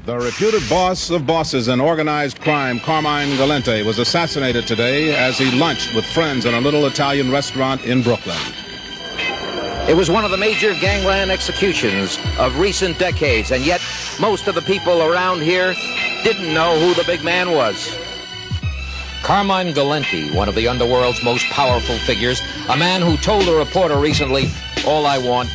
The reputed boss of bosses in organized crime, Carmine Galante, was assassinated today as he lunched with friends in a little Italian restaurant in Brooklyn. It was one of the major gangland executions of recent decades, and yet most of the people around here didn't know who the big man was. Carmine Galante, one of the underworld's most powerful figures, a man who told a reporter recently, "All I want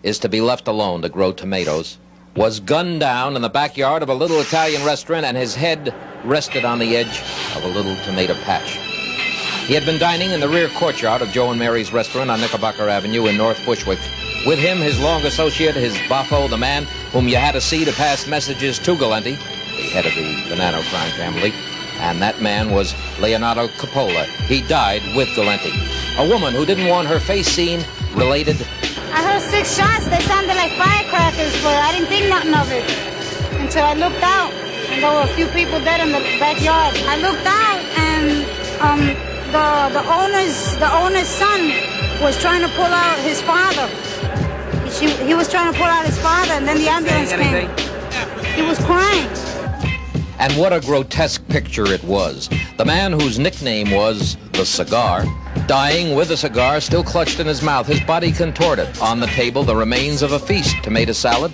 is to be left alone to grow tomatoes," was gunned down in the backyard of a little Italian restaurant, and his head rested on the edge of a little tomato patch. He had been dining in the rear courtyard of Joe and Mary's restaurant on Knickerbocker Avenue in North Bushwick. With him, his long associate, his boffo, the man whom you had to see to pass messages to Galante, the head of the Bonanno crime family, and that man was Leonardo Coppola. He died with Galante. A woman who didn't want her face seen related, "I heard 6 shots. They sounded like firecrackers, but I didn't think nothing of it until I looked out, and there were a few people dead in the backyard. I looked out, and the owner's son was trying to pull out his father. He was trying to pull out his father, and then the ambulance came. He was crying." And what a grotesque picture it was. The man whose nickname was the Cigar, dying with a cigar still clutched in his mouth, his body contorted. On the table, the remains of a feast: tomato salad,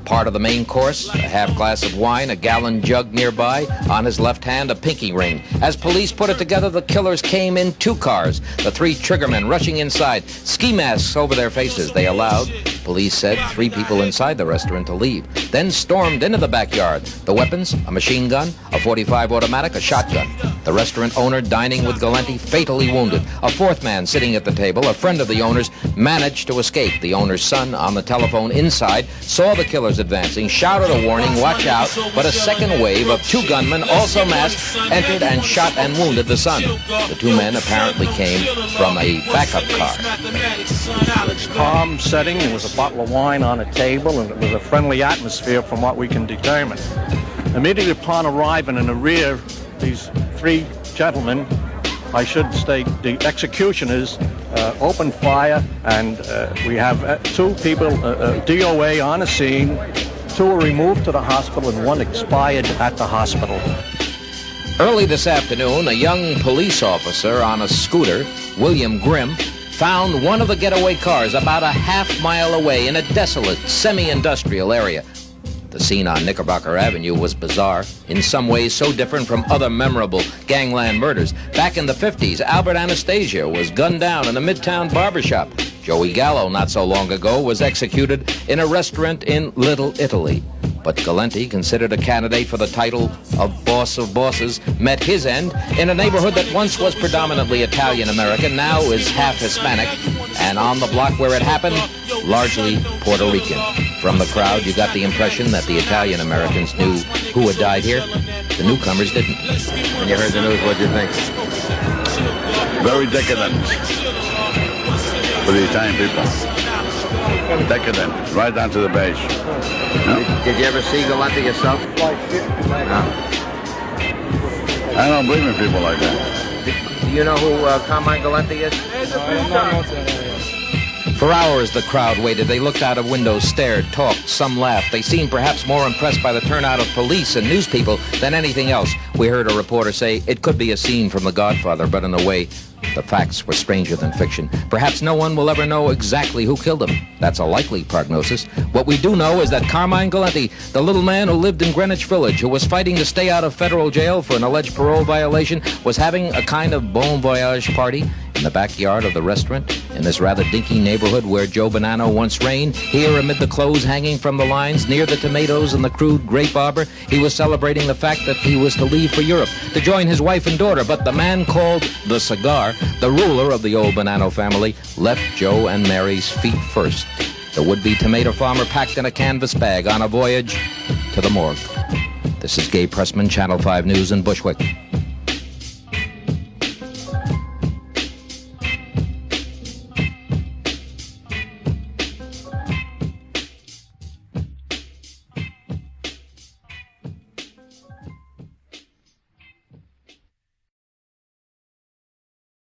part of the main course, a half glass of wine, a gallon jug nearby. On his left hand, a pinky ring. As police put it together, the killers came in 2 cars, the 3 triggermen rushing inside, ski masks over their faces. They allowed, police said, 3 people inside the restaurant to leave, then stormed into the backyard. The weapons: a machine gun, a .45 automatic, a shotgun. The restaurant owner dining with Galante fatally wounded. A 4th man sitting at the table, a friend of the owner's, managed to escape. The owner's son, on the telephone inside, saw the killers advancing, shouted a warning, "Watch out," but a second wave of 2 gunmen, also masked, entered and shot and wounded the son. The 2 men apparently came from a backup car. Calm setting. There was a bottle of wine on a table, and it was a friendly atmosphere from what we can determine. Immediately upon arriving in the rear, these 3 gentlemen, I should state, the executioners, opened fire, and we have 2 people, DOA, on the scene. 2 were removed to the hospital, and 1 expired at the hospital. Early this afternoon, a young police officer on a scooter, William Grimm, found one of the getaway cars about a half-mile away in a desolate, semi-industrial area. The scene on Knickerbocker Avenue was bizarre, in some ways so different from other memorable gangland murders. Back in the 50s, Albert Anastasia was gunned down in a midtown barbershop. Joey Gallo, not so long ago, was executed in a restaurant in Little Italy. But Galante, considered a candidate for the title of boss of bosses, met his end in a neighborhood that once was predominantly Italian-American, now is half Hispanic, and on the block where it happened, largely Puerto Rican. From the crowd, you got the impression that the Italian-Americans knew who had died here. The newcomers didn't. When you heard the news, what'd you think? Very decadent for the Italian people. Decadent, right down to the base. No? Did you ever see Galante yourself? No. I don't believe in people like that. Do you know who Carmine Galante is? For hours, the crowd waited. They looked out of windows, stared, talked, some laughed. They seemed perhaps more impressed by the turnout of police and news people than anything else. We heard a reporter say it could be a scene from The Godfather, but in a way, the facts were stranger than fiction. Perhaps no one will ever know exactly who killed him. That's a likely prognosis. What we do know is that Carmine Galante, the little man who lived in Greenwich Village, who was fighting to stay out of federal jail for an alleged parole violation, was having a kind of bon voyage party in the backyard of the restaurant in this rather dinky neighborhood where Joe Bonanno once reigned. Here, amid the clothes hanging from the lines, near the tomatoes and the crude grape arbor, he was celebrating the fact that he was to leave for Europe to join his wife and daughter. But the man called the Cigar, the ruler of the old Bonanno family, left Joe and Mary's feet first. The would-be tomato farmer packed in a canvas bag on a voyage to the morgue. This is Gabe Pressman, Channel 5 News in Bushwick.